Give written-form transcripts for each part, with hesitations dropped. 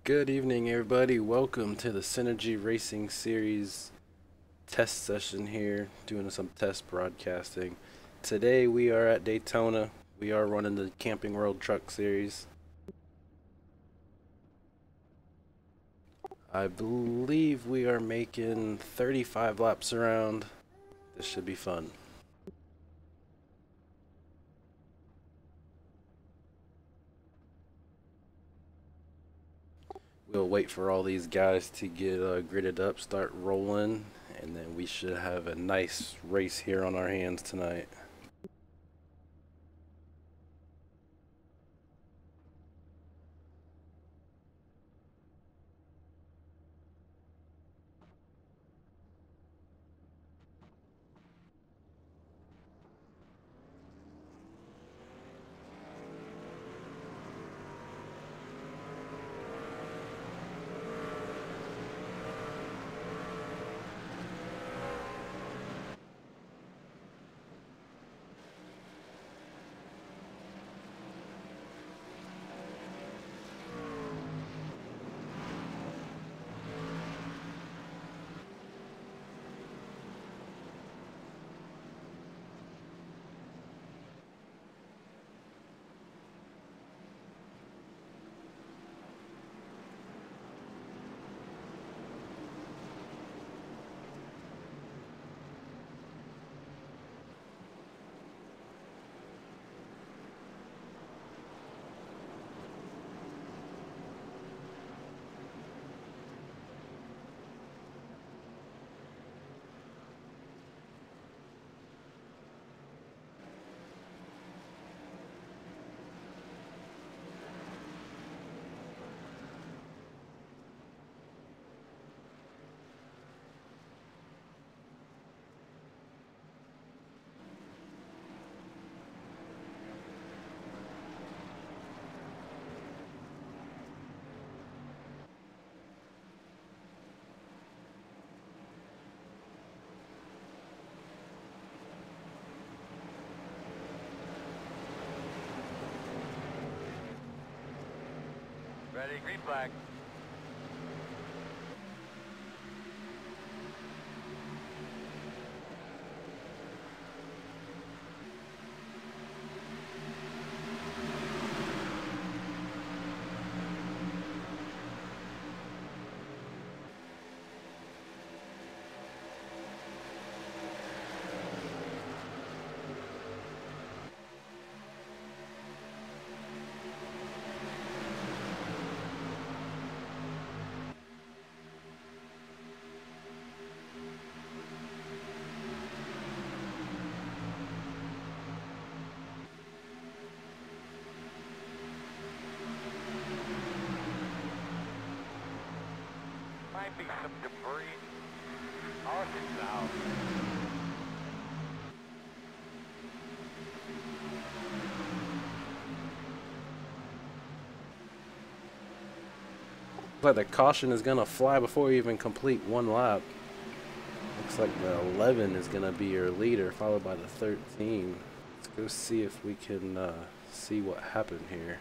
Good evening, everybody. Welcome to the Synergy Racing Series test session here, doing some test broadcasting. Today we are at Daytona. We are running the Camping World Truck Series. I believe we are making 35 laps around. This should be fun. We'll wait for all these guys to get gridded up, start rolling, and then we should have a nice race here on our hands tonight. Ready, green flag. Might be some debris. North and south. Looks like the caution is gonna fly before you even complete one lap. Looks like the 11 is gonna be your leader, followed by the 13. Let's go see if we can see what happened here.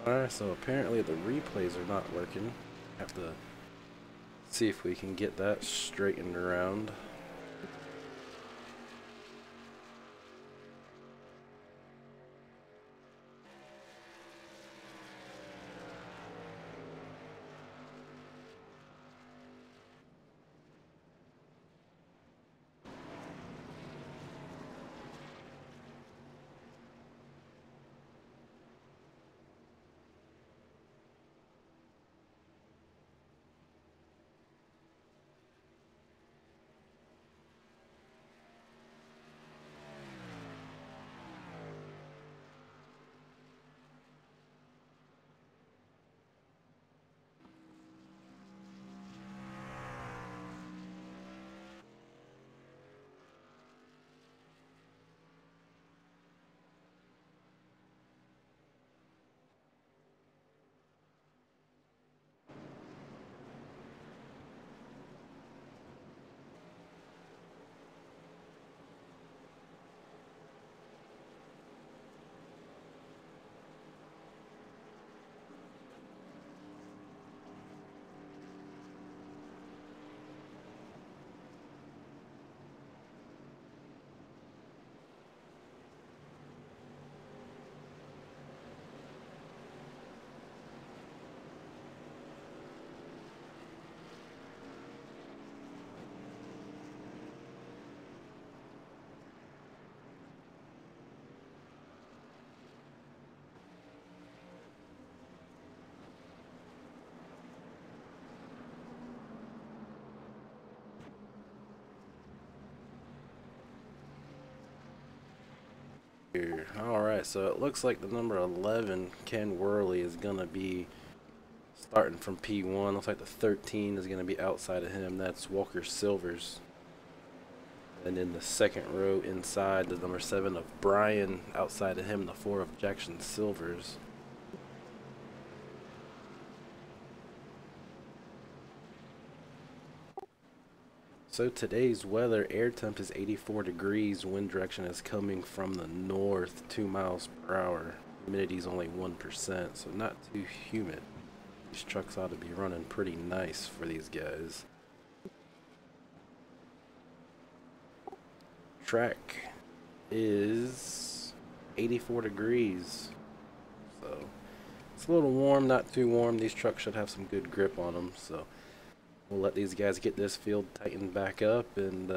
Alright, so apparently the replays are not working. Have to see if we can get that straightened around. here. Alright, so it looks like the number 11, Ken Worley, is going to be starting from P1. Looks like the 13 is going to be outside of him. That's Walker Silvers. And in the second row inside, the number 7 of Brian. Outside of him, the 4 of Jackson Silvers. So today's weather, air temp is 84 degrees, wind direction is coming from the north, 2 miles per hour. Humidity is only 1%, so not too humid. These trucks ought to be running pretty nice for these guys. Track is 84 degrees, so it's a little warm, not too warm. These trucks should have some good grip on them, so we'll let these guys get this field tightened back up and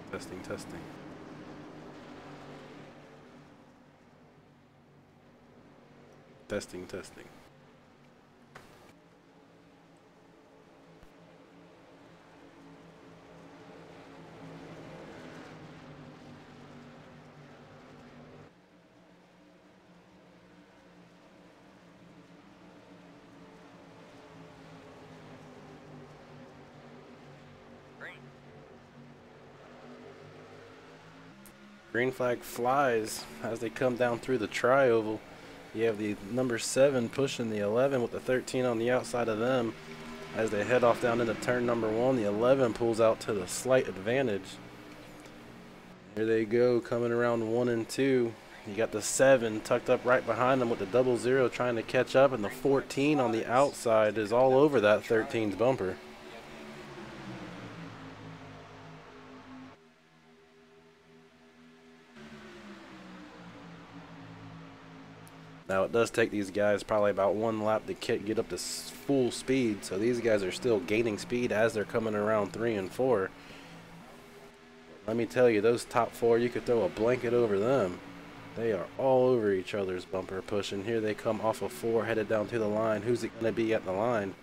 testing, testing. Testing, testing. Green flag flies as they come down through the tri-oval. You have the number 7 pushing the 11 with the 13 on the outside of them. As they head off down into turn number 1, the 11 pulls out to the slight advantage. Here they go, coming around 1 and 2. You got the 7 tucked up right behind them with the 00 trying to catch up, and the 14 on the outside is all over that 13's bumper. Now it does take these guys probably about 1 lap to get up to full speed, so these guys are still gaining speed as they're coming around 3 and 4. Let me tell you, those top 4, you could throw a blanket over them. They are all over each other's bumper pushing. Here they come off of 4, headed down to the line. Who's it going to be at the line?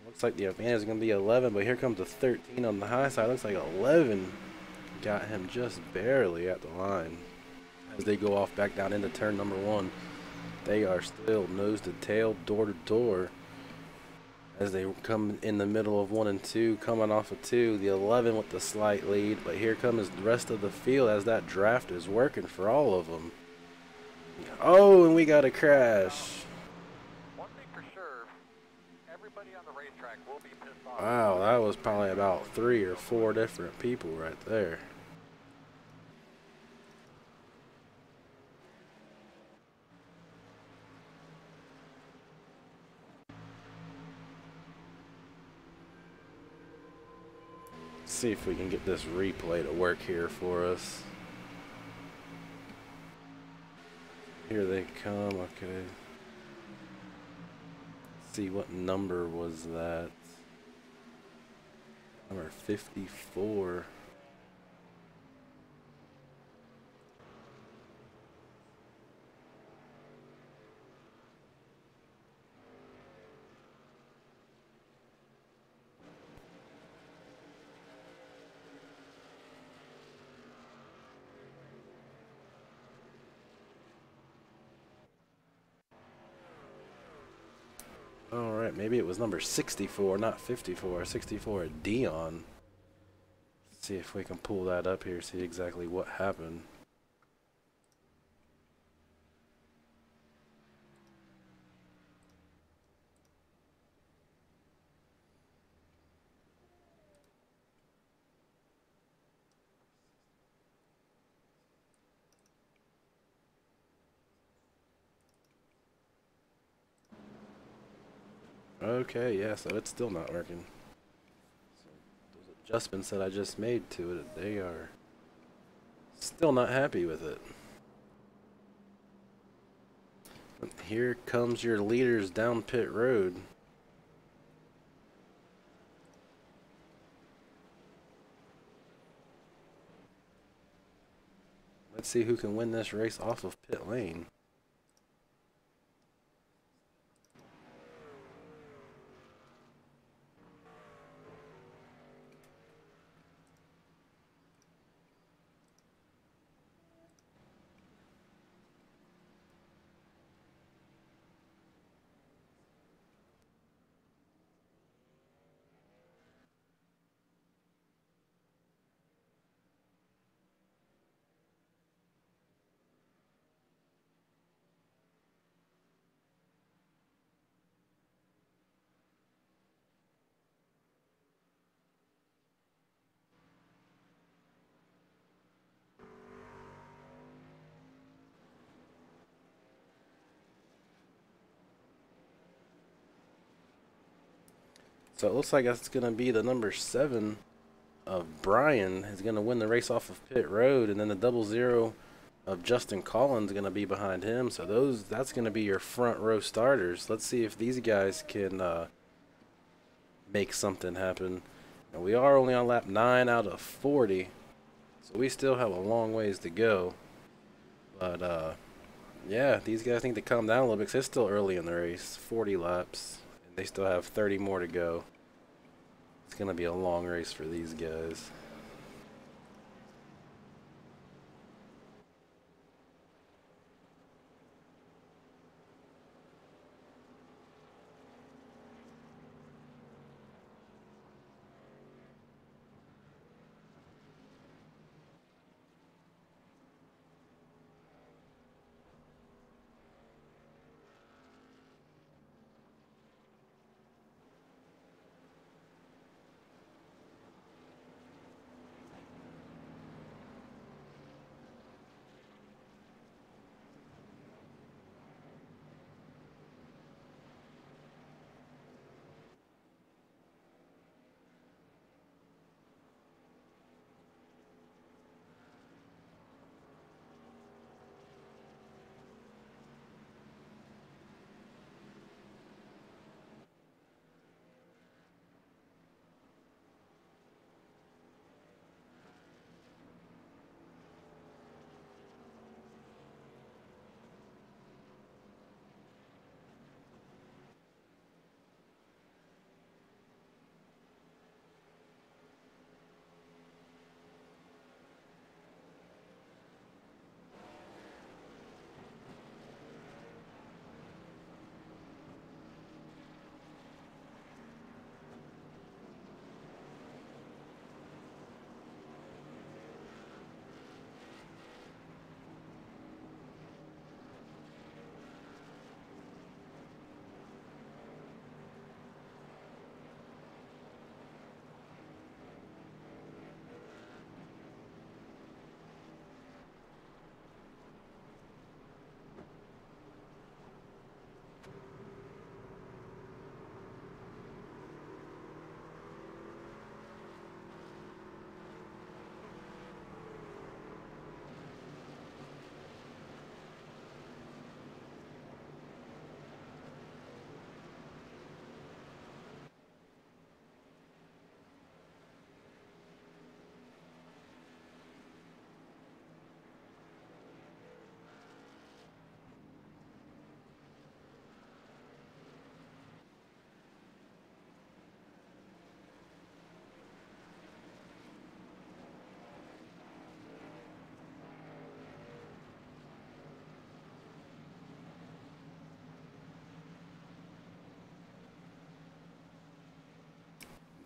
Looks like the advantage is going to be 11, but here comes the 13 on the high side. Looks like 11 got him just barely at the line. As they go off back down into turn number 1, they are still nose to tail, door to door. as they come in the middle of 1 and 2, coming off of 2. The 11 with the slight lead, but here comes the rest of the field as that draft is working for all of them. Oh, and we got a crash. One thing for sure, everybody on the racetrack will be pissed off. Wow, that was probably about 3 or 4 different people right there. See if we can get this replay to work here for us. Here they come, okay. Let's see, what number was that? Number 54. Alright, maybe it was number 64, not 54. 64 at Dion. Let's see if we can pull that up here, see exactly what happened. Okay, yeah, so it's still not working. So those adjustments that I just made to it, they are still not happy with it. But here comes your leaders down pit road. Let's see who can win this race off of pit lane. So it looks like that's going to be the number 7 of Brian is going to win the race off of pit road, and then the 00 of Justin Collins going to be behind him. So that's going to be your front row starters. Let's see if these guys can make something happen. And we are only on lap 9 out of 40, so we still have a long ways to go. But yeah, these guys need to calm down a little bit because it's still early in the race, 40 laps, and they still have 30 more to go. It's going to be a long race for these guys.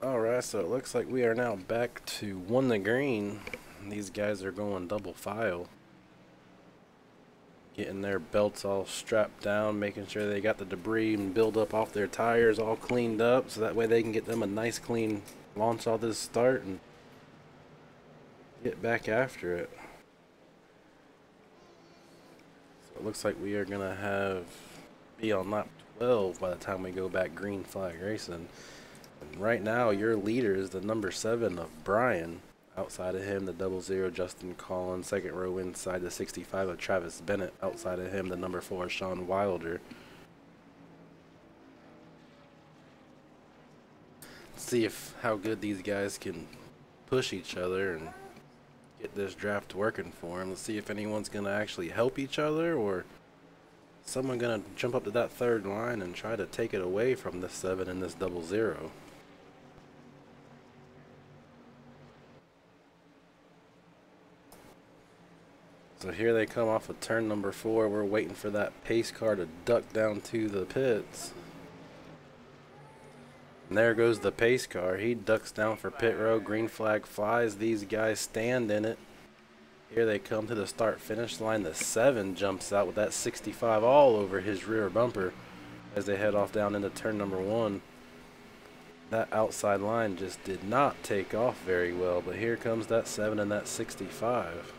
Alright, so it looks like we are now back to 1 the green. These guys are going double file. Getting their belts all strapped down, making sure they got the debris and build up off their tires all cleaned up, so that way they can get them a nice clean launch off this start and get back after it. So it looks like we are gonna be on lap 12 by the time we go back green flag racing. And right now your leader is the number 7 of Brian. Outside of him, the 00 Justin Collins. Second row inside, the 65 of Travis Bennett. Outside of him, the number 4 Sean Wilder. Let's see how good these guys can push each other and get this draft working for them. Let's see if anyone's gonna actually help each other, or someone gonna jump up to that third line and try to take it away from this 7 and this 00. So here they come off of turn number 4. We're waiting for that pace car to duck down to the pits. And there goes the pace car. He ducks down for pit row. Green flag flies. These guys stand in it. Here they come to the start finish line. The 7 jumps out with that 65 all over his rear bumper as they head off down into turn number 1. That outside line just did not take off very well, but here comes that 7 and that 65.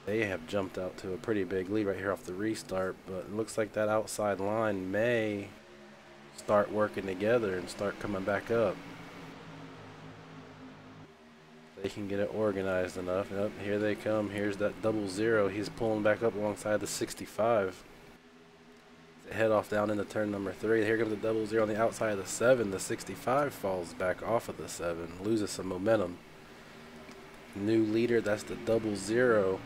They have jumped out to a pretty big lead right here off the restart, but it looks like that outside line may start working together and start coming back up. They can get it organized enough. And up here they come. Here's that 00. He's pulling back up alongside the 65. They head off down into turn number 3. Here comes the 00 on the outside of the 7. The 65 falls back off of the 7, loses some momentum. New leader, that's the 00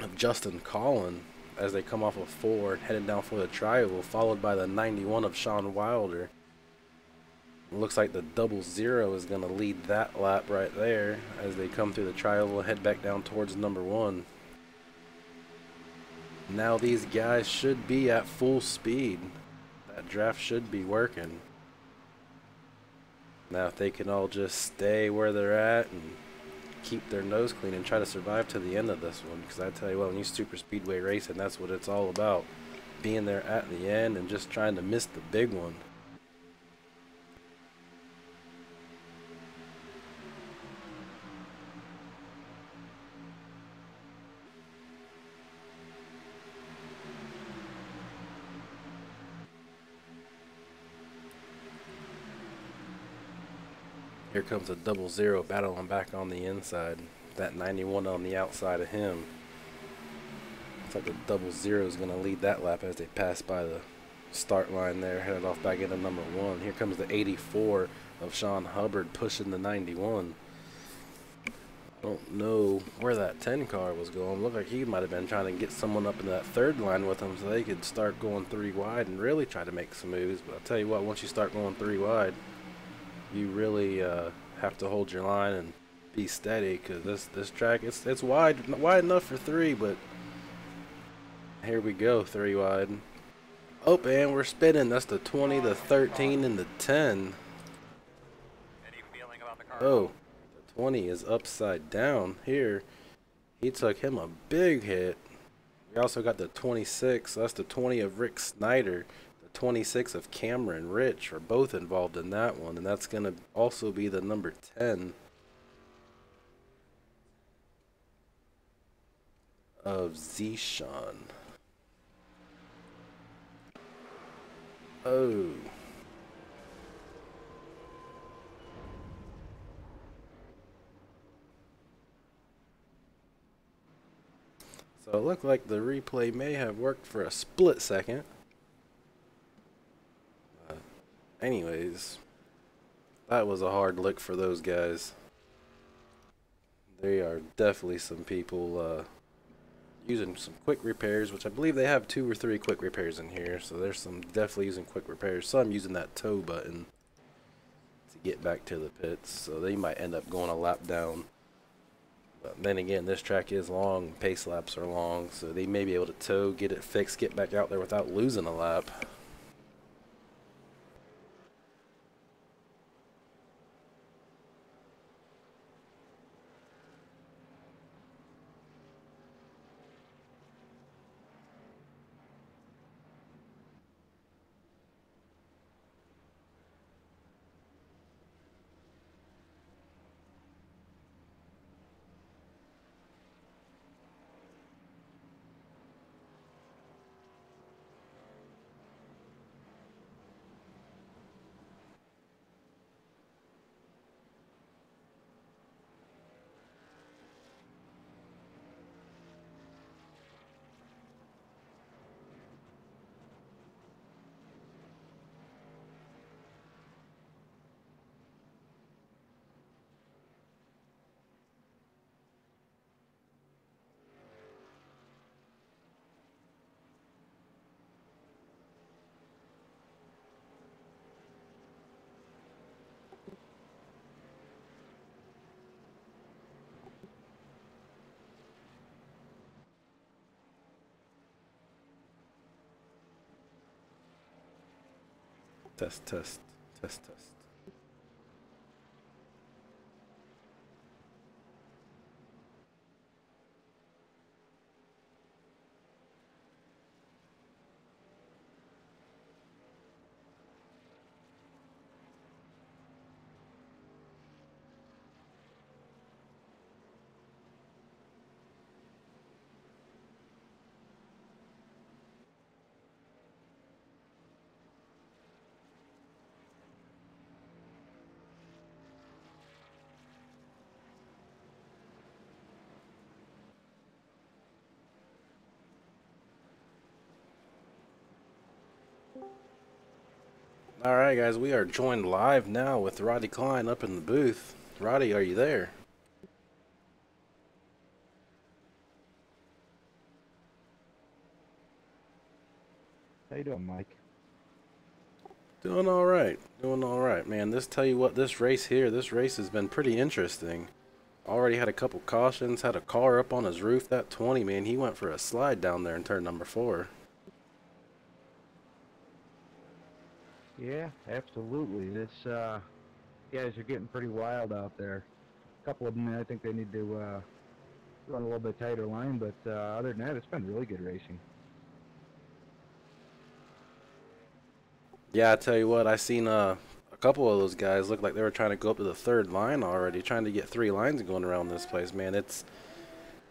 of Justin Collins as they come off of 4 headed down for the tri-oval, followed by the 91 of Sean Wilder. It looks like the 00 is going to lead that lap right there as they come through the tri-oval and head back down towards number 1. Now these guys should be at full speed. That draft should be working. Now if they can all just stay where they're at and keep their nose clean and try to survive to the end of this one, because I tell you what, when you super speedway racing, that's what it's all about, being there at the end and just trying to miss the big one. Here comes a 00 battling back on the inside. That 91 on the outside of him. Looks like the 00 is going to lead that lap as they pass by the start line there, headed off back into number 1. Here comes the 84 of Sean Hubbard pushing the 91. I don't know where that 10 car was going. Looked like he might have been trying to get someone up in that third line with him so they could start going 3 wide and really try to make some moves. But I'll tell you what, once you start going 3 wide, you really have to hold your line and be steady, because this track, it's wide enough for 3, but here we go, 3 wide. Oh, and we're spinning. That's the 20, the 13, and the 10. Oh, the 20 is upside down here. He took him a big hit. We also got the 26. So that's the 20 of Rick Snyder. 26 of Cameron Rich are both involved in that one, and that's going to also be the number 10 of Zishan. Oh. So it looked like the replay may have worked for a split second. Anyways, that was a hard look for those guys. They are definitely some people using some quick repairs, which I believe they have 2 or 3 quick repairs in here. So there's some definitely using quick repairs. Some using that tow button to get back to the pits. So they might end up going a lap down. But then again, this track is long. Pace laps are long. So they may be able to tow, get it fixed, get back out there without losing a lap. Test, test, test, test. All right, guys, we are joined live now with Roddy Klein up in the booth. Roddy, are you there? How you doing, Mike? Doing all right. Doing all right, man. Tell you what, this race here, this race has been pretty interesting. Already had a couple cautions, had a car up on his roof. That 20, man, he went for a slide down there in turn number 4. Yeah, absolutely. Guys are getting pretty wild out there. A couple of them, I think they need to run a little bit tighter line, but other than that, it's been really good racing. Yeah, I tell you what, I seen a couple of those guys look like they were trying to go up to the 3rd line already, trying to get 3 lines going around this place, man. It's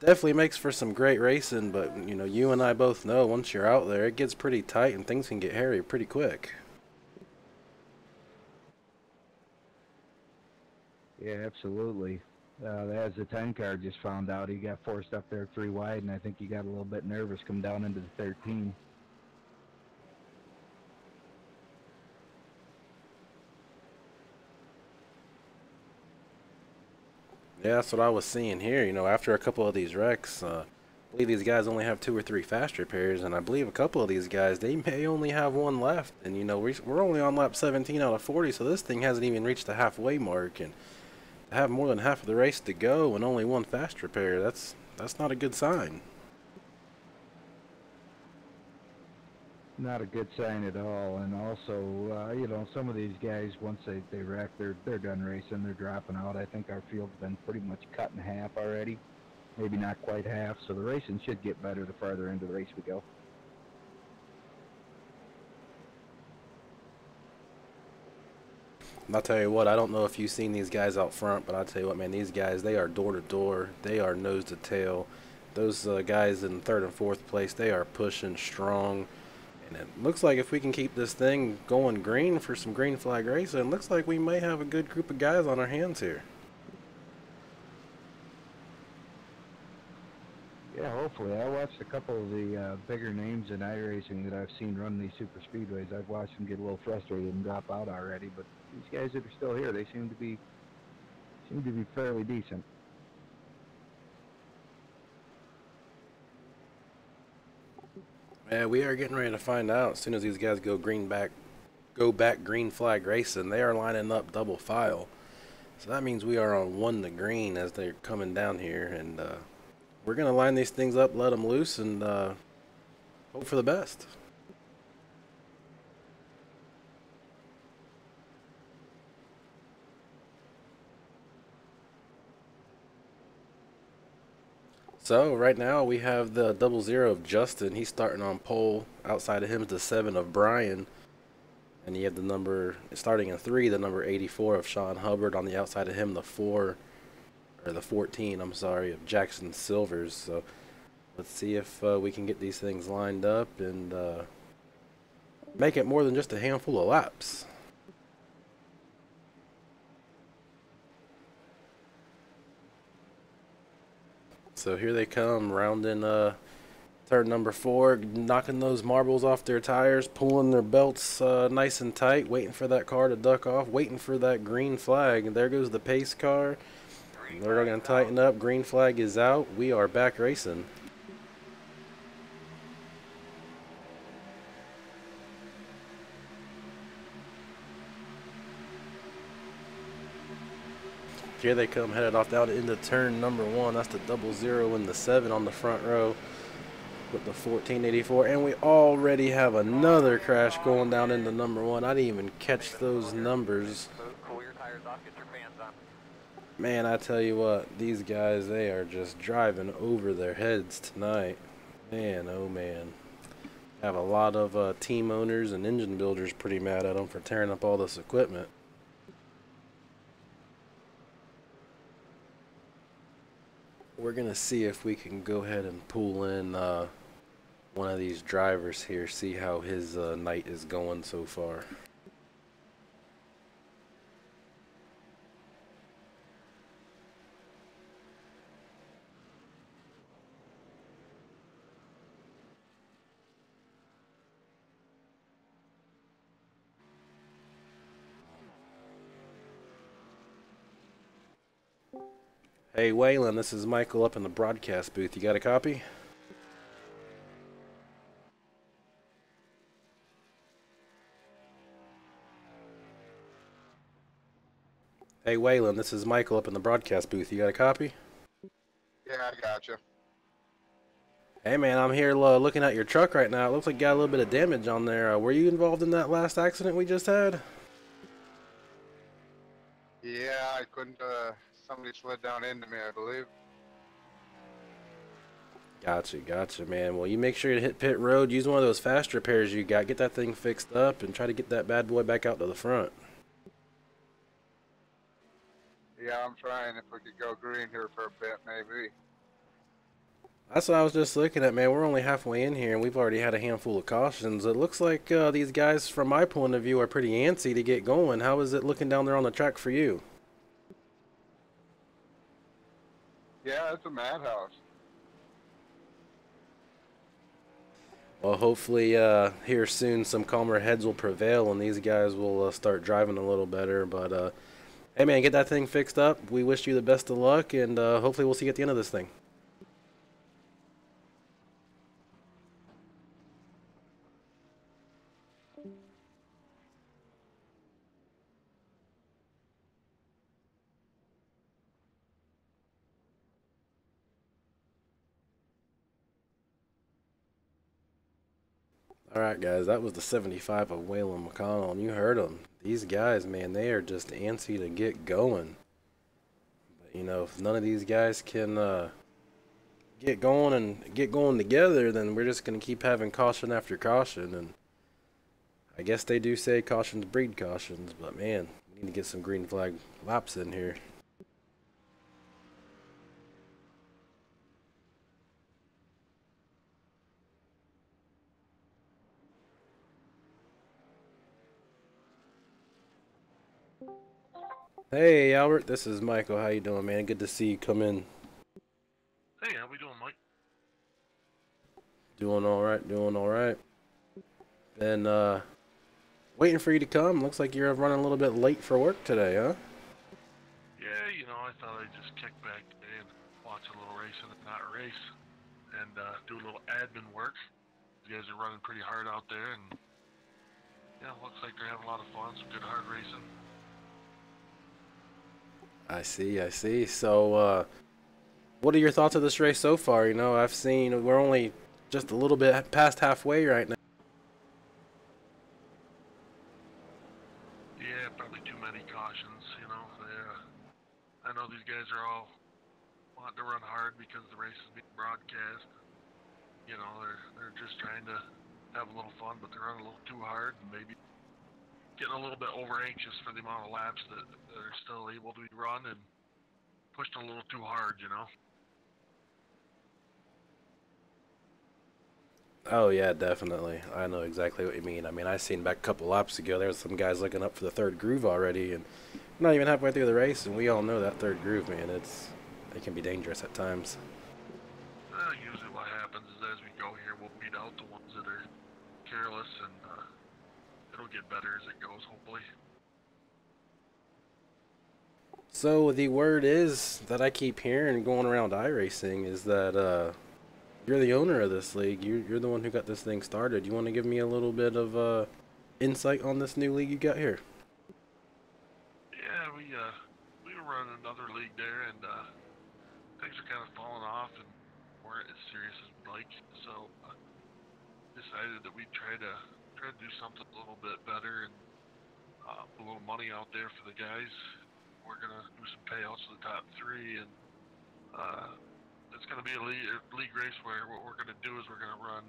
definitely makes for some great racing, but you know, you and I both know once you're out there, it gets pretty tight and things can get hairy pretty quick. Yeah, absolutely. As the 10 car just found out, he got forced up there 3 wide, and I think he got a little bit nervous come down into the 13. Yeah, that's what I was seeing here. You know, after a couple of these wrecks, I believe these guys only have 2 or 3 fast repairs, and I believe a couple of these guys, they may only have 1 left. And, you know, we're only on lap 17 out of 40, so this thing hasn't even reached the halfway mark. And to have more than half of the race to go and only 1 fast repair, that's not a good sign. Not a good sign at all. And also, some of these guys, once they wreck, they're done racing. They're dropping out. I think our field's been pretty much cut in half already. Maybe not quite half. So the racing should get better the farther into the race we go. And I'll tell you what, I don't know if you've seen these guys out front, but I'll tell you what, man, these guys, they are door to door. They are nose to tail. Those guys in 3rd and 4th place, they are pushing strong. And it looks like if we can keep this thing going green for some green flag racing, it looks like we may have a good group of guys on our hands here. Yeah, hopefully. I watched a couple of the bigger names in iRacing that I've seen run these super speedways. I've watched them get a little frustrated and drop out already, but these guys that are still here, they seem to be fairly decent. Yeah, we are getting ready to find out as soon as these guys go back green flag racing. They are lining up double file. So that means we are on 1 to green as they're coming down here, and we're going to line these things up, let them loose, and hope for the best. So right now we have the 00 of Justin. He's starting on pole. Outside of him is the 7 of Brian. And you have the number, starting in 3, the number 84 of Sean Hubbard. On the outside of him, the 4, or the 14, I'm sorry, of Jackson Silvers. So let's see if we can get these things lined up and make it more than just a handful of laps. So here they come, rounding turn number 4, knocking those marbles off their tires, pulling their belts nice and tight, waiting for that car to duck off, waiting for that green flag. And there goes the pace car. They're going to tighten up. Green flag is out. We are back racing. Here they come, headed off down into turn number 1. That's the 00 and the 7 on the front row. with the 1484, and we already have another crash going down into number one. I didn't even catch those numbers. Cool your tires off, get your fans on. Man, I tell you what, these guys, they are just driving over their heads tonight. Man, oh man. I have a lot of team owners and engine builders pretty mad at them for tearing up all this equipment. We're going to see if we can go ahead and pull in one of these drivers here, see how his night is going so far. Hey Waylon, this is Michael up in the broadcast booth. You got a copy? Hey Waylon, this is Michael up in the broadcast booth. You got a copy? Yeah, I gotcha. Hey man, I'm here looking at your truck right now. It looks like you got a little bit of damage on there. Were you involved in that last accident we just had? Yeah, I couldn't, somebody slid down into me, I believe. Gotcha, man. Well, you make sure to hit pit road. Use one of those fast repairs you got. Get that thing fixed up and try to get that bad boy back out to the front. Yeah, I'm trying. If we could go green here for a bit, maybe. That's what I was just looking at, man. We're only halfway in here, and we've already had a handful of cautions. It looks like these guys, from my point of view, are pretty antsy to get going. How is it looking down there on the track for you? Yeah, it's a madhouse. Well, hopefully here soon some calmer heads will prevail, and these guys will start driving a little better. But, hey, man, get that thing fixed up. We wish you the best of luck, and hopefully we'll see you at the end of this thing. Alright guys, that was the 75 of Waylon McConnell, and you heard them. These guys, man, they are just antsy to get going. But, you know, if none of these guys can get going and get going together, then we're just going to keep having caution after caution. And I guess they do say cautions breed cautions, but man, we need to get some green flag laps in here. Hey Albert, this is Michael. How you doing, man? Good to see you come in. Hey, how we doing, Mike? Doing all right. Been waiting for you to come. Looks like you're running a little bit late for work today, huh? Yeah, you know, I thought I'd just kick back today and watch a little racing and not race, and do a little admin work. You guys are running pretty hard out there, and yeah, looks like they're having a lot of fun, some good hard racing. I see. So, what are your thoughts of this race so far? You know, I've seen we're only just a little bit past halfway right now. Yeah, probably too many cautions, you know. I know these guys are all wanting to run hard because the race is being broadcast. You know, they're just trying to have a little fun, but they're running a little too hard and maybe getting a little bit over anxious for the amount of laps that are still able to be run and pushed a little too hard, you know. Oh yeah, definitely. I know exactly what you mean. I mean, I seen back a couple laps ago. There was some guys looking up for the third groove already, and we're not even halfway through the race, and we all know that third groove, man. It can be dangerous at times. Usually what happens is as we go here, we'll weed out the ones that are careless, and it'll get better as it goes, hopefully. So the word is that I keep hearing going around iRacing is that you're the owner of this league. You're the one who got this thing started. You want to give me a little bit of insight on this new league you got here? Yeah, we were running another league there, and things are kind of falling off and weren't as serious as we'd like. So decided that we'd try to do something a little bit better and put a little money out there for the guys. We're gonna do some payouts to the top three, and it's gonna be a league race where what we're gonna do is we're gonna run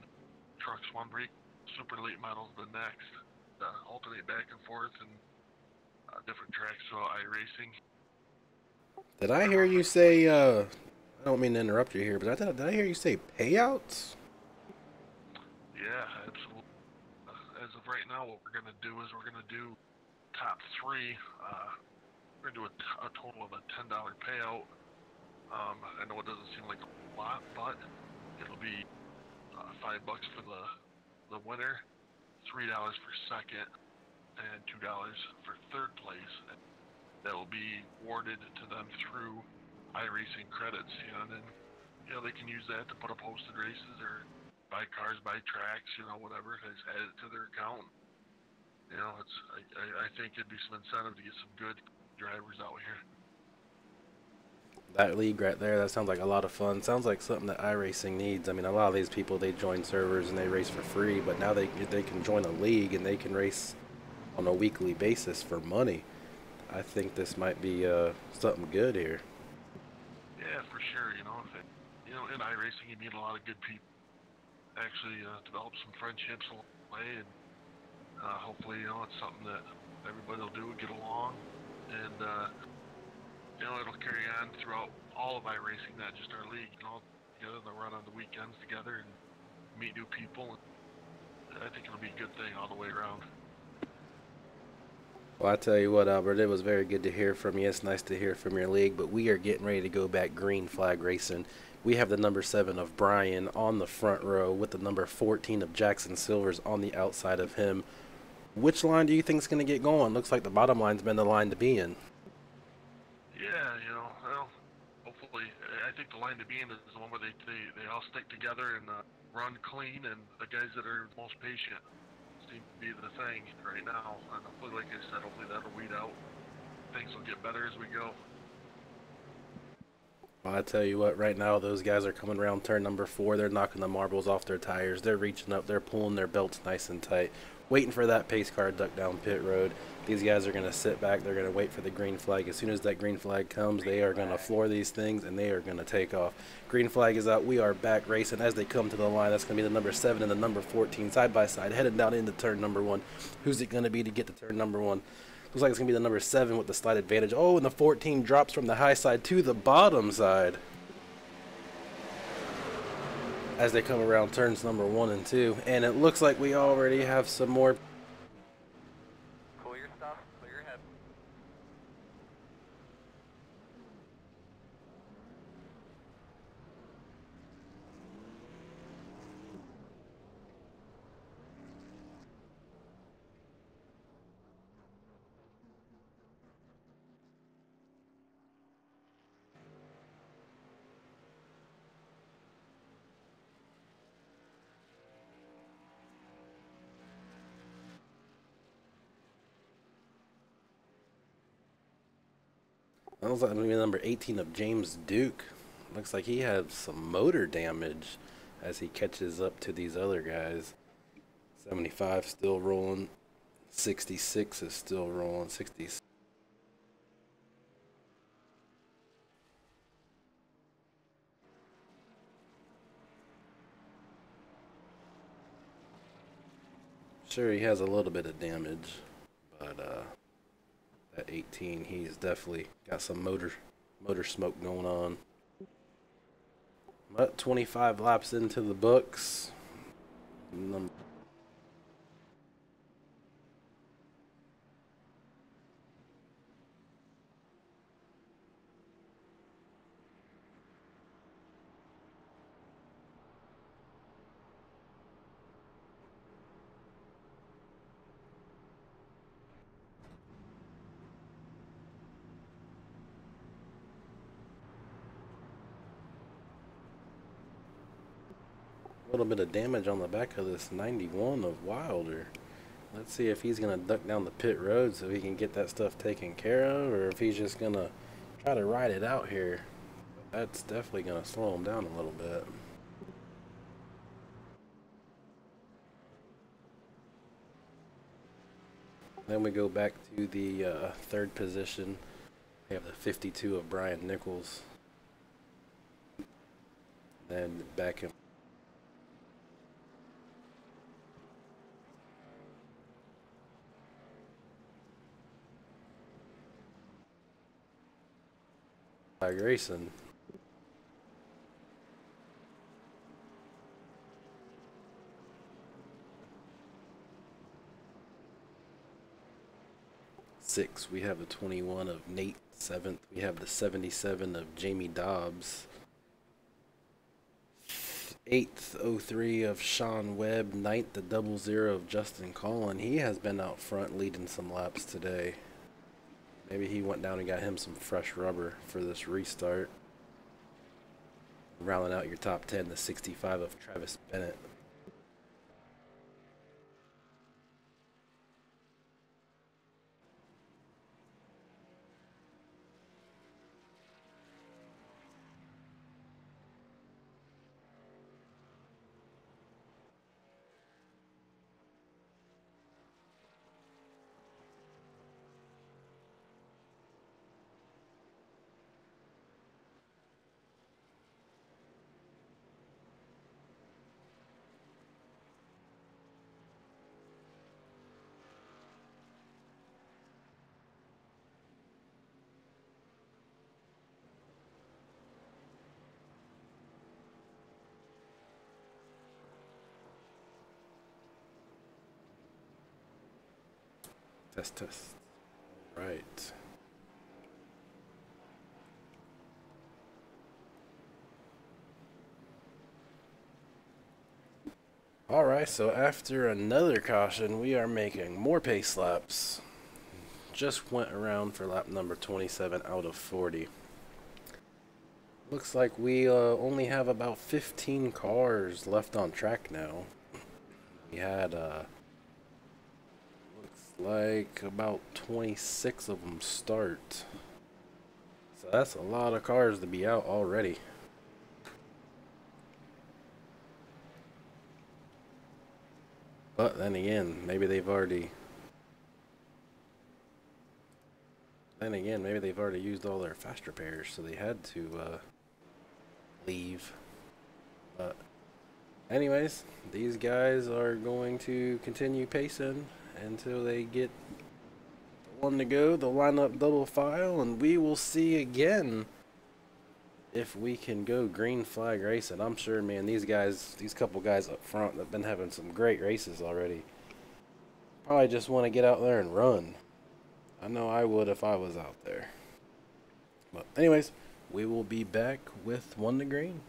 trucks one week, super elite models the next, alternate back and forth and different tracks throughout iRacing. Did I hear you say, I don't mean to interrupt you here, but did I hear you say payouts? Yeah, absolutely. As of right now, what we're gonna do is we're gonna do top three. We're gonna do a total of a $10 payout. I know it doesn't seem like a lot, but it'll be $5 for the winner, $3 for second, and $2 for third place. And that will be awarded to them through iRacing credits. And then they can use that to put up hosted races or buy cars, buy tracks, whatever. Just add it to their account. I think it'd be some incentive to get some good drivers out here. That league right there, that sounds like a lot of fun. Sounds like something that iRacing needs. I mean, a lot of these people, they join servers and they race for free, but now they can join a league and they can race on a weekly basis for money. I think this might be something good here. Yeah, for sure. In iRacing, you meet a lot of good people. Actually, develop some friendships along the way, and hopefully, it's something that everybody will do, get along, and it'll carry on throughout all of iRacing, not just our league. Together, they'll run on the weekends together and meet new people. And I think it'll be a good thing all the way around. Well, I tell you what, Albert, it was very good to hear from you. It's nice to hear from your league, but we are getting ready to go back green flag racing. We have the number 7 of Brian on the front row with the number 14 of Jackson Silvers on the outside of him. Which line do you think is going to get going? Looks like the bottom line's been the line to be in. Yeah, well, hopefully, I think the line to be in is the one where they all stick together and run clean, and the guys that are most patient seem to be the thing right now. And hopefully, like I said, hopefully that'll weed out. Things will get better as we go. Well, I tell you what, right now those guys are coming around turn number 4. They're knocking the marbles off their tires. They're reaching up. They're pulling their belts nice and tight, waiting for that pace car to duck down pit road. These guys are going to sit back. They're going to wait for the green flag. As soon as that green flag comes, they are going to floor these things, and they are going to take off. Green flag is out. We are back racing. As they come to the line, that's going to be the number 7 and the number 14 side by side, headed down into turn number 1. Who's it going to be to get to turn number 1? Looks like it's going to be the number 7 with the slight advantage. Oh, and the 14 drops from the high side to the bottom side as they come around turns number 1 and 2. And it looks like we already have some more. Cool your stuff, clear your head. That looks like it's going to be number 18 of James Duke. Looks like he has some motor damage as he catches up to these other guys. 75 still rolling. 66 is still rolling. 66. Sure, he has a little bit of damage, but at 18, he's definitely got some motor smoke going on. But 25 laps into the books. A little bit of damage on the back of this 91 of Wilder. Let's see if he's going to duck down the pit road so he can get that stuff taken care of, or if he's just going to try to ride it out here. That's definitely going to slow him down a little bit. Then we go back to the third position. We have the 52 of Brian Nichols. Then back in Iracing. Sixth, we have the 21 of Nate. Seventh, we have the 77 of Jamie Dobbs. Eighth, 03 of Sean Webb. Ninth, the 00 of Justin Collin. He has been out front leading some laps today. Maybe he went down and got him some fresh rubber for this restart. Rounding out your top 10, the 65 of Travis Bennett. Test, test. Right. Alright, so after another caution, we are making more pace laps. Just went around for lap number 27 out of 40. Looks like we only have about 15 cars left on track now. We had, looks like about 26 of them start. So that's a lot of cars to be out already. But then again, maybe they've already used all their fast repairs, so they had to leave. But anyways, these guys are going to continue pacing until they get the one to go. They'll line up double file, and we will see again if we can go green flag racing. I'm sure, man, these couple guys up front have been having some great races already. Probably just want to get out there and run. I know I would if I was out there. But anyways, we will be back with one to green.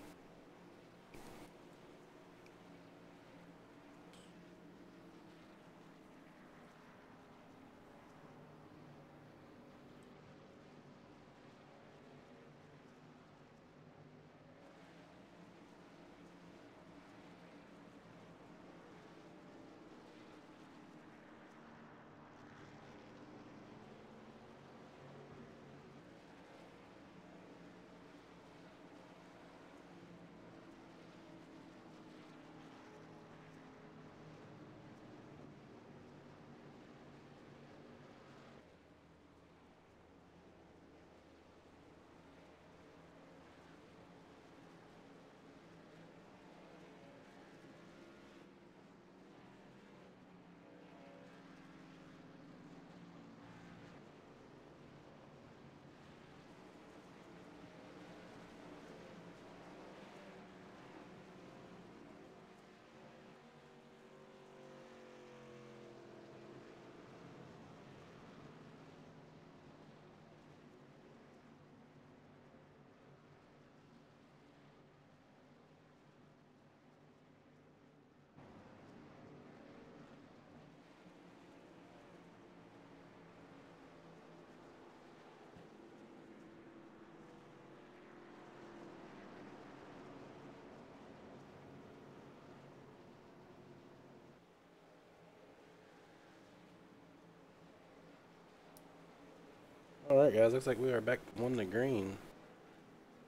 Alright guys, looks like we are back one to green.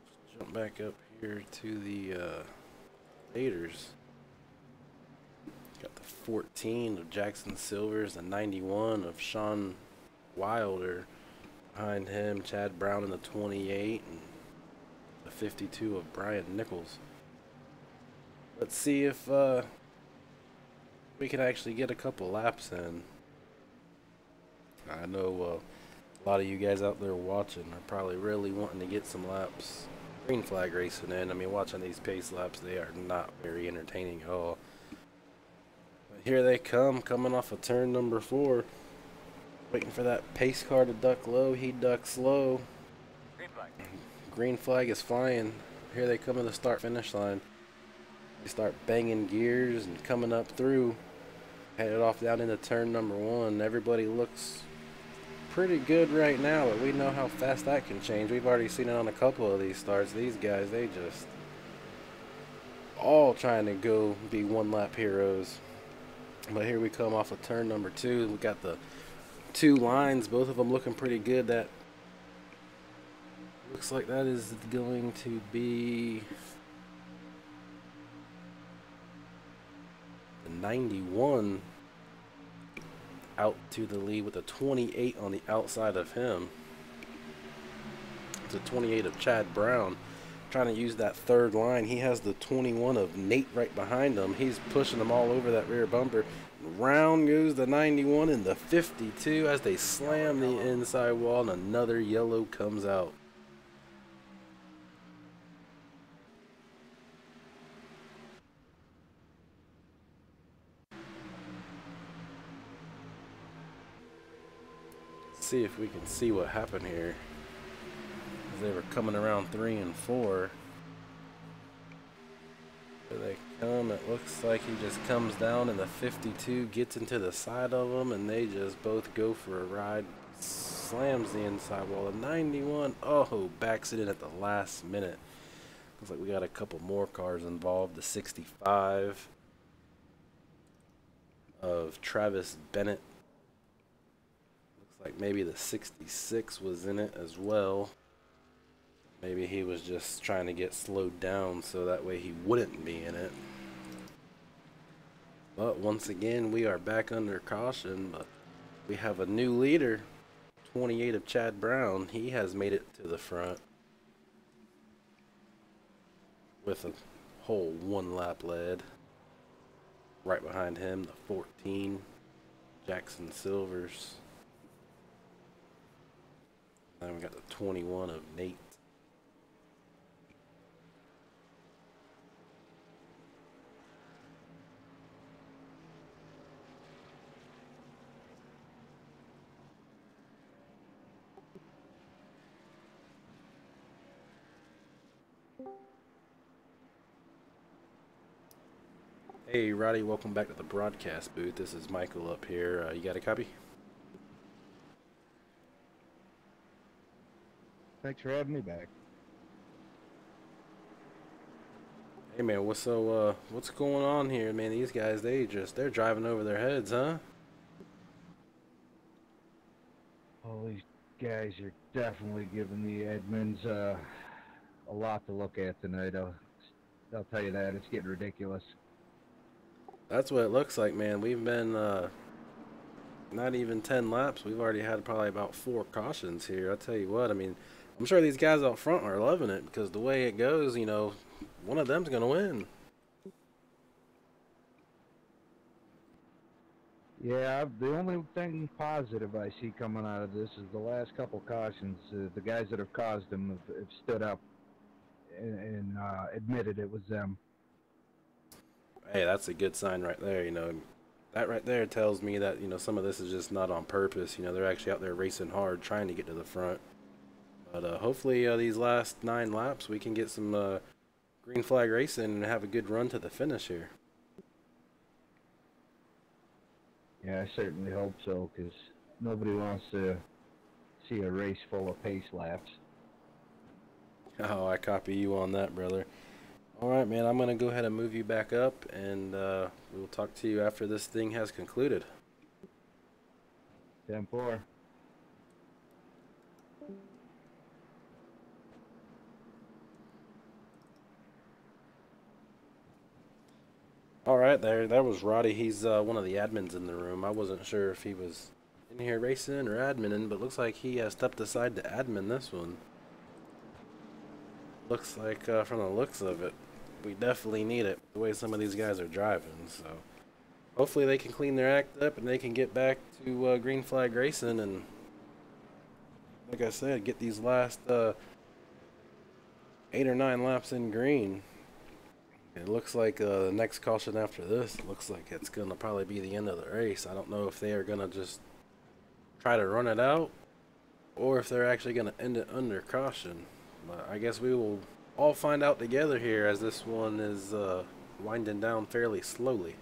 Let's jump back up here to the leaders. Got the 14 of Jackson Silvers, the 91 of Sean Wilder. Behind him, Chad Brown in the 28, and the 52 of Brian Nichols. Let's see if we can actually get a couple laps in. I know a lot of you guys out there watching are probably really wanting to get some laps. Green flag racing in. I mean, watching these pace laps, they are not very entertaining at all. But here they come, coming off of turn number 4. Waiting for that pace car to duck low. He ducks low. Green flag. Green flag is flying. Here they come to the start-finish line. They start banging gears and coming up through. Headed off down into turn number 1. Everybody looks pretty good right now, but we know how fast that can change. We've already seen it on a couple of these starts. These guys, they just all trying to go be one-lap heroes. But here we come off of turn number 2. We got the 2 lines, both of them looking pretty good. That looks like that is going to be the 91 out to the lead with a 28 on the outside of him. It's a 28 of Chad Brown trying to use that third line. He has the 21 of Nate right behind him. He's pushing them all over that rear bumper. Round goes the 91 and the 52 as they slam the inside wall, and another yellow comes out. Let's see if we can see what happened here. As they were coming around 3 and 4. Here they come. It looks like he just comes down and the 52 gets into the side of them, and they just both go for a ride. Slams the inside wall. The 91, oh, backs it in at the last minute. Looks like we got a couple more cars involved. The 65 of Travis Bennett. Looks like maybe the 66 was in it as well. Maybe he was just trying to get slowed down so that way he wouldn't be in it. But once again, we are back under caution. But we have a new leader, 28 of Chad Brown. He has made it to the front with a whole 1 lap lead. Right behind him, the 14, Jackson Silvers. Then we got the 21 of Nate. Hey Roddy, welcome back to the broadcast booth. This is Michael up here. You got a copy? Thanks for having me back. Hey man, what's going on here, man? These guys, they're driving over their heads, huh? Oh, these guys are definitely giving the admins a lot to look at tonight. I'll tell you that. It's getting ridiculous. That's what it looks like, man. We've been not even 10 laps. We've already had probably about 4 cautions here. I'll tell you what, I mean, I'm sure these guys out front are loving it because the way it goes, you know, one of them's going to win. Yeah, the only thing positive I see coming out of this is the last couple cautions. The guys that have caused them have stood up and admitted it was them. Hey, that's a good sign right there, you know. That right there tells me that, you know, some of this is just not on purpose. You know, they're actually out there racing hard, trying to get to the front. But hopefully these last 9 laps, we can get some green flag racing and have a good run to the finish here. Yeah, I certainly hope so, because nobody wants to see a race full of pace laps. Oh, I copy you on that, brother. All right, man, I'm going to go ahead and move you back up, and we'll talk to you after this thing has concluded. 10-4. All right, that was Roddy. He's one of the admins in the room. I wasn't sure if he was in here racing or adminning, but looks like he stepped aside to admin this one. Looks like, from the looks of it, we definitely need it, the way some of these guys are driving, so hopefully they can clean their act up and they can get back to green flag racing and, like I said, get these last 8 or 9 laps in green. It looks like the next caution after this looks like it's going to probably be the end of the race. I don't know if they are going to just try to run it out or if they're actually going to end it under caution. But I guess we will all find out together here as this one is winding down fairly slowly.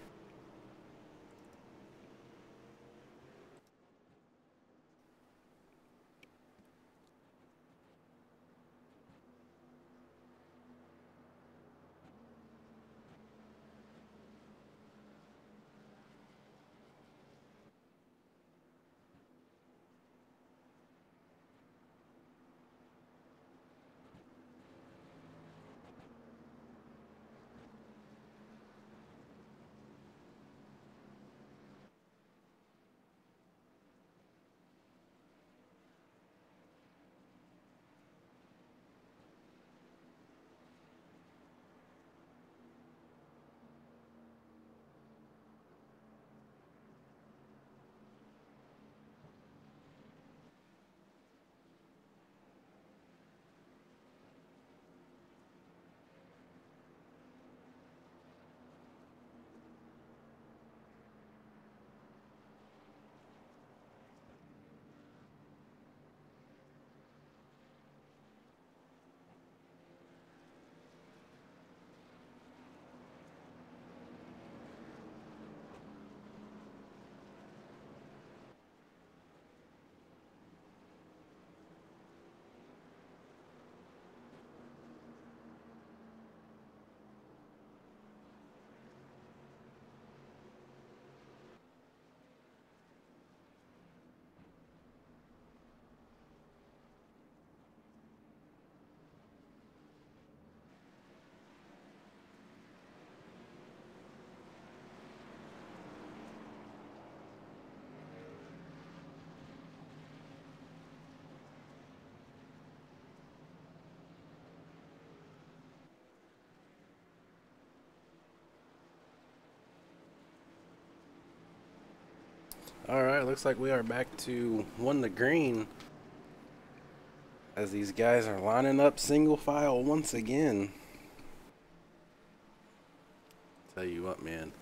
Alright, looks like we are back to 1 to green as these guys are lining up single file once again. Tell you what, man,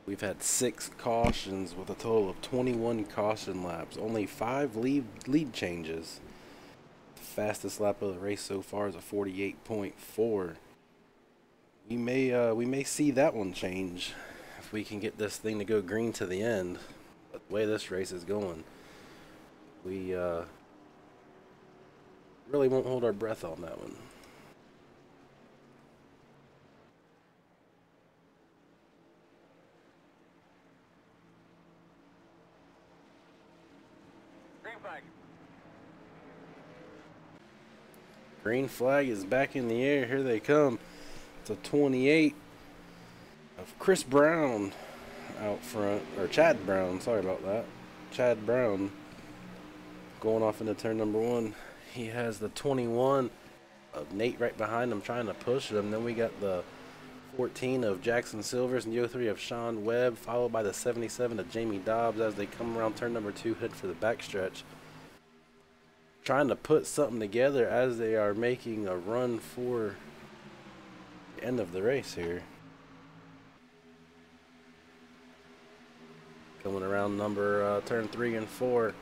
we've had 6 cautions with a total of 21 caution laps, only 5 lead changes. The fastest lap of the race so far is a 48.4. We may see that one change if we can get this thing to go green to the end. But the way this race is going, we really won't hold our breath on that one. Green flag. Green flag is back in the air. Here they come. It's a 28 of Chris Brown out front, or Chad Brown, sorry about that. Chad Brown going off into turn number 1. He has the 21 of Nate right behind him trying to push him. Then we got the 14 of Jackson Silvers and the 03 of Sean Webb, followed by the 77 of Jamie Dobbs as they come around turn number 2, head for the backstretch. Trying to put something together as they are making a run for the end of the race here. Coming around turn 3 and 4.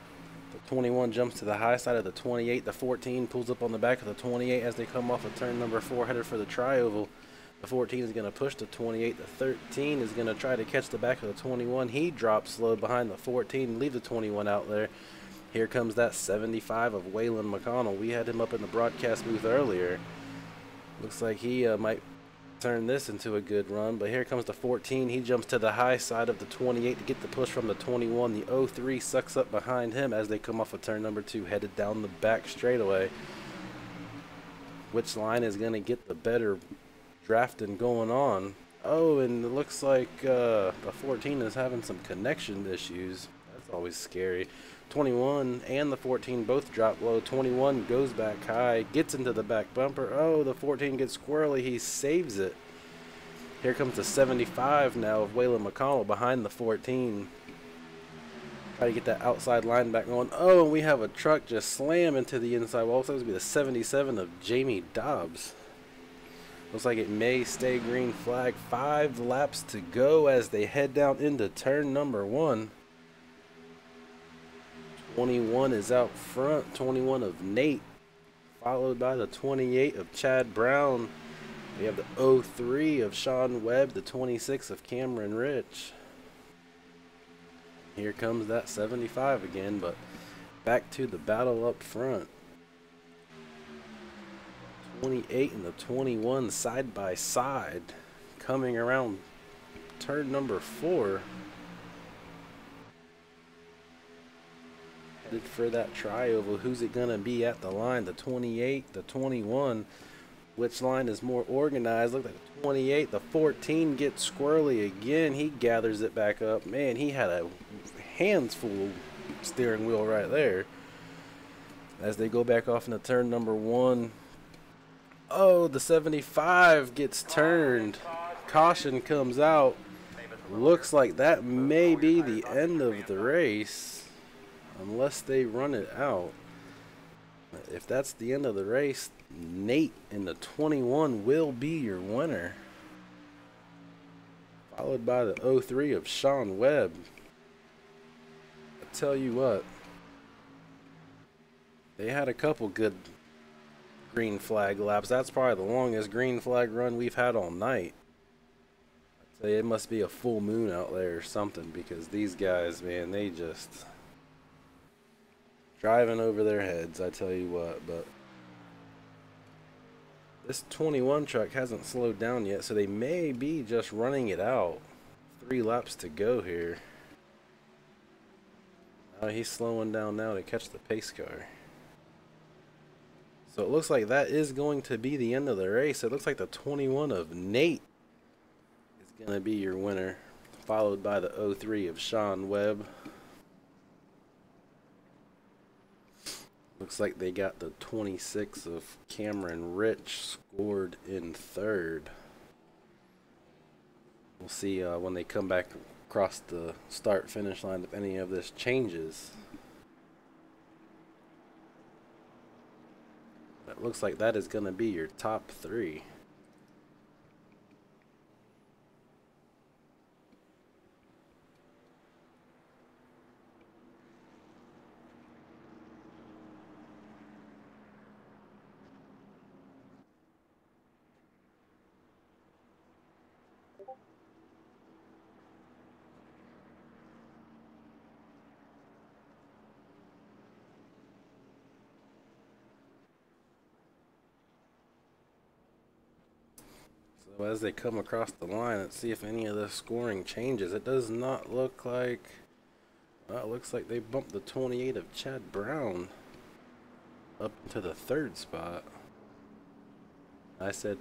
The 21 jumps to the high side of the 28. The 14 pulls up on the back of the 28 as they come off of turn number 4, headed for the tri-oval. The 14 is going to push the 28. The 13 is going to try to catch the back of the 21. He drops slow behind the 14, leave the 21 out there. Here comes that 75 of Waylon McConnell. We had him up in the broadcast booth earlier. Looks like he might turn this into a good run, but here comes the 14. He jumps to the high side of the 28 to get the push from the 21. The 03 sucks up behind him as they come off of turn number 2, headed down the back straightaway. Which line is going to get the better drafting going on? Oh, and it looks like the 14 is having some connection issues. That's always scary. 21 and the 14 both drop low. 21 goes back high, gets into the back bumper. Oh, the 14 gets squirrely. He saves it. Here comes the 75 now of Waylon McConnell behind the 14. Try to get that outside line back going. Oh, and we have a truck just slam into the inside wall. So it's going to be the 77 of Jamie Dobbs. Looks like it may stay green flag. 5 laps to go as they head down into turn number 1. 21 is out front. 21 of Nate, followed by the 28 of Chad Brown. We have the 03 of Sean Webb, the 26 of Cameron Rich. Here comes that 75 again, but back to the battle up front. 28 and the 21 side by side, coming around turn number 4. Headed for that trioval. Who's it gonna be at the line? The 28, the 21. Which line is more organized? Look like the 28. The 14 gets squirrely again. He gathers it back up. Man, he had a hands full steering wheel right there. As they go back off into turn number 1. Oh, the 75 gets turned. Caution comes out. Looks like that may be the end of the race, unless they run it out. If that's the end of the race, Nate in the 21 will be your winner, followed by the 03 of Sean Webb. I tell you what, they had a couple good green flag laps. That's probably the longest green flag run we've had all night. I tell you, it must be a full moon out there or something, because these guys, man, they just driving over their heads, I tell you what. But this 21 truck hasn't slowed down yet, so they may be just running it out. 3 laps to go here. He's slowing down now to catch the pace car. So it looks like that is going to be the end of the race. It looks like the 21 of Nate is going to be your winner, followed by the 03 of Sean Webb. Looks like they got the 26 of Cameron Rich scored in 3rd. We'll see when they come back across the start-finish line if any of this changes. It looks like that is going to be your top 3. So as they come across the line, let's see if any of the scoring changes. It does not look like... Well, it looks like they bumped the 28 of Chad Brown up into the 3rd spot. I said...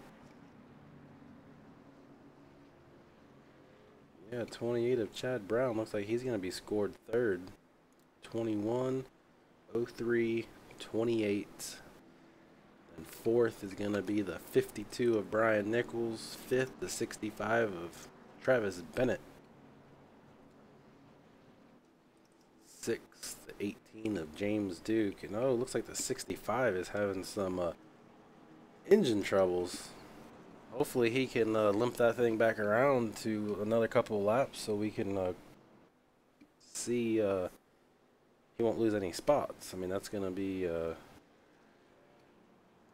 Yeah, 28 of Chad Brown. Looks like he's going to be scored 3rd. 21, 03, 28... And 4th is going to be the 52 of Brian Nichols. 5th, the 65 of Travis Bennett. 6th, the 18 of James Duke. And oh, looks like the 65 is having some engine troubles. Hopefully he can limp that thing back around to another couple laps so we can see he won't lose any spots. I mean, that's going to be...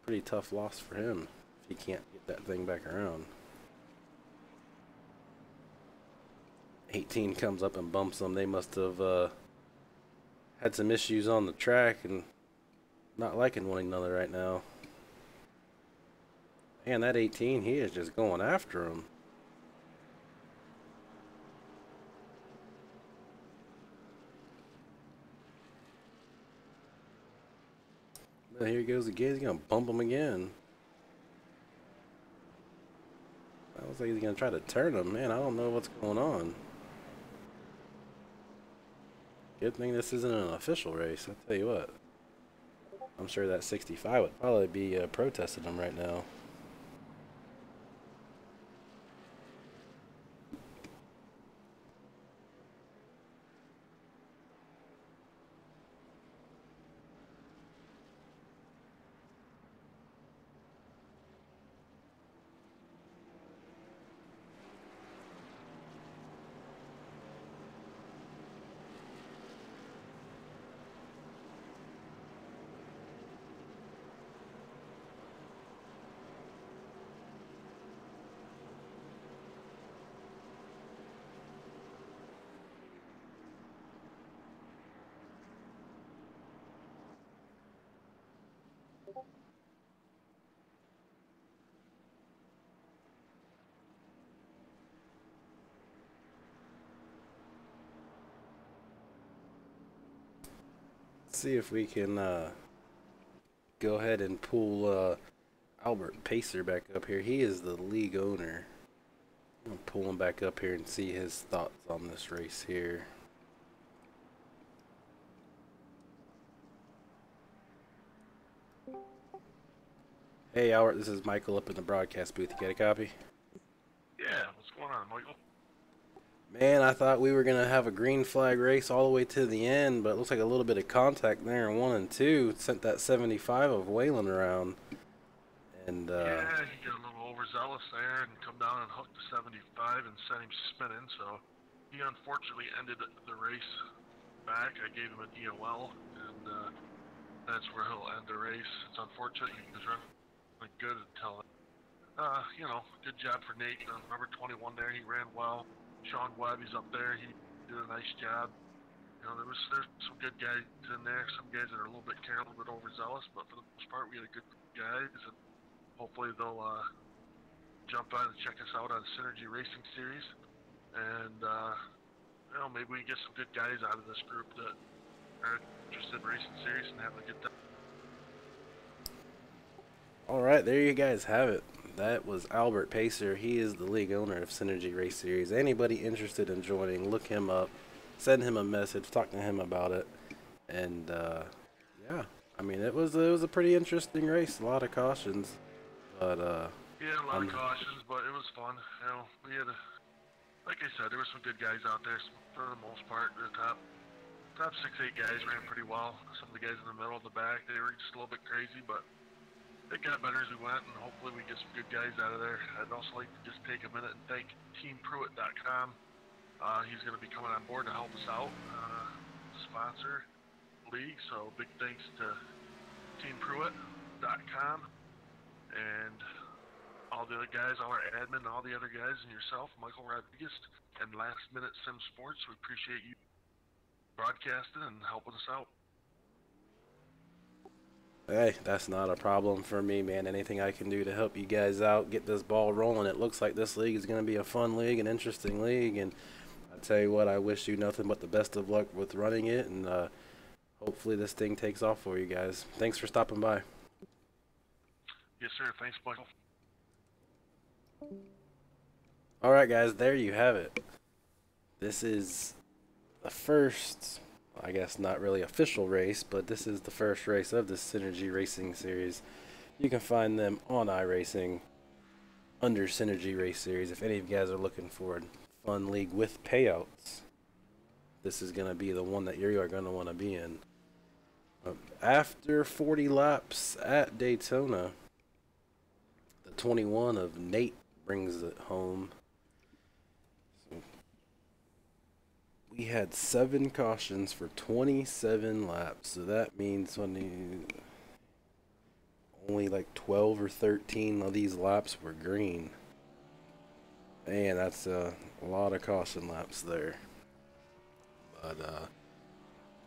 pretty tough loss for him if he can't get that thing back around. 18 comes up and bumps them. They must have had some issues on the track and not liking one another right now. Man, that 18, he is just going after him. Here he goes again. He's going to bump him again. Well, Looks like he's gonna try to turn him. Man, I don't know what's going on. Good thing this isn't an official race. I'll tell you what. I'm sure that 65 would probably be protesting him right now. See if we can go ahead and pull Albert Pacer back up here. He is the league owner. I'm gonna pull him back up here and see his thoughts on this race here. Hey Albert, this is Michael up in the broadcast booth. You got a copy? Yeah, what's going on, Michael? Man, I thought we were gonna have a green flag race all the way to the end, but it looks like a little bit of contact there in 1 and 2 sent that 75 of Waylon around. And yeah, he got a little overzealous there and come down and hooked the 75 and sent him spinning. So he unfortunately ended the race back. I gave him an EOL, and that's where he'll end the race. It's unfortunate he was running good until, you know, good job for Nate. Number 21 there, he ran well. Sean Webb, he's up there. He did a nice job. You know, there's some good guys in there. Some guys that are a little bit careless, a little bit overzealous, but for the most part, we had a good guys, and hopefully they'll jump on and check us out on Synergy Racing Series, and you know, maybe we can get some good guys out of this group that are interested in racing series and having a good time. all right, there you guys have it. That was Albert Pacer. He is the league owner of Synergy Race Series. Anybody interested in joining, look him up, send him a message, talk to him about it, and yeah, I mean it was a pretty interesting race. A lot of cautions, but yeah, a lot of cautions, but it was fun. You know, we had, like I said, there were some good guys out there for the most part. The top 6-8 guys ran pretty well. Some of the guys in the middle, the back, they were just a little bit crazy, but it got better as we went, and hopefully we get some good guys out of there. I'd also like to just take a minute and thank TeamPruitt.com. He's going to be coming on board to help us out, sponsor the league. So big thanks to TeamPruitt.com and all the other guys, all our admin, all the other guys, and yourself, Michael Rodriguez, and Last Minute Sim Sports. We appreciate you broadcasting and helping us out. hey, that's not a problem for me, man. Anything I can do to help you guys out, get this ball rolling. It looks like this league is going to be a fun league, an interesting league, and I tell you what, I wish you nothing but the best of luck with running it, and hopefully this thing takes off for you guys. Thanks for stopping by. Yes, sir. Thanks, Michael. All right, guys, there you have it. This is the first, I guess not really official race, but this is the first race of the Synergy Racing Series. You can find them on iRacing under Synergy Race Series. If any of you guys are looking for a fun league with payouts, this is going to be the one that you are going to want to be in. After 40 laps at Daytona, the 21 of Nate brings it home. So we had 7 cautions for 27 laps, so that means only like 12 or 13 of these laps were green. Man, that's a lot of caution laps there. But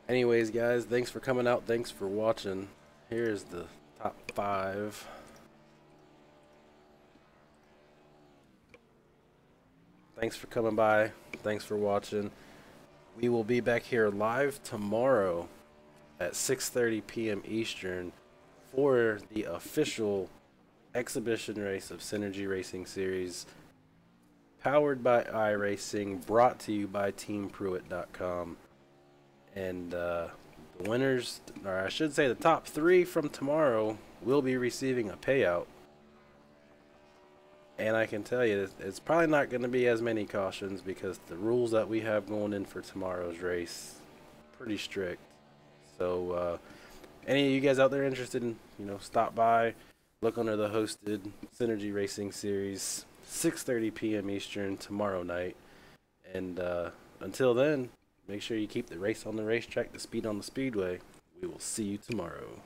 anyways, guys, thanks for coming out. Thanks for watching. Here's the top 5. Thanks for coming by. Thanks for watching. We will be back here live tomorrow at 6:30 p.m. Eastern for the official exhibition race of Synergy Racing Series. powered by Iracing, brought to you by TeamPruitt.com. And the winners, or I should say the top 3 from tomorrow, will be receiving a payout. And I can tell you, it's probably not going to be as many cautions because the rules that we have going in for tomorrow's race pretty strict. So any of you guys out there interested in, stop by, look under the hosted Synergy Racing Series, 6:30 p.m. Eastern tomorrow night. And until then, make sure you keep the race on the racetrack, the speed on the speedway. We will see you tomorrow.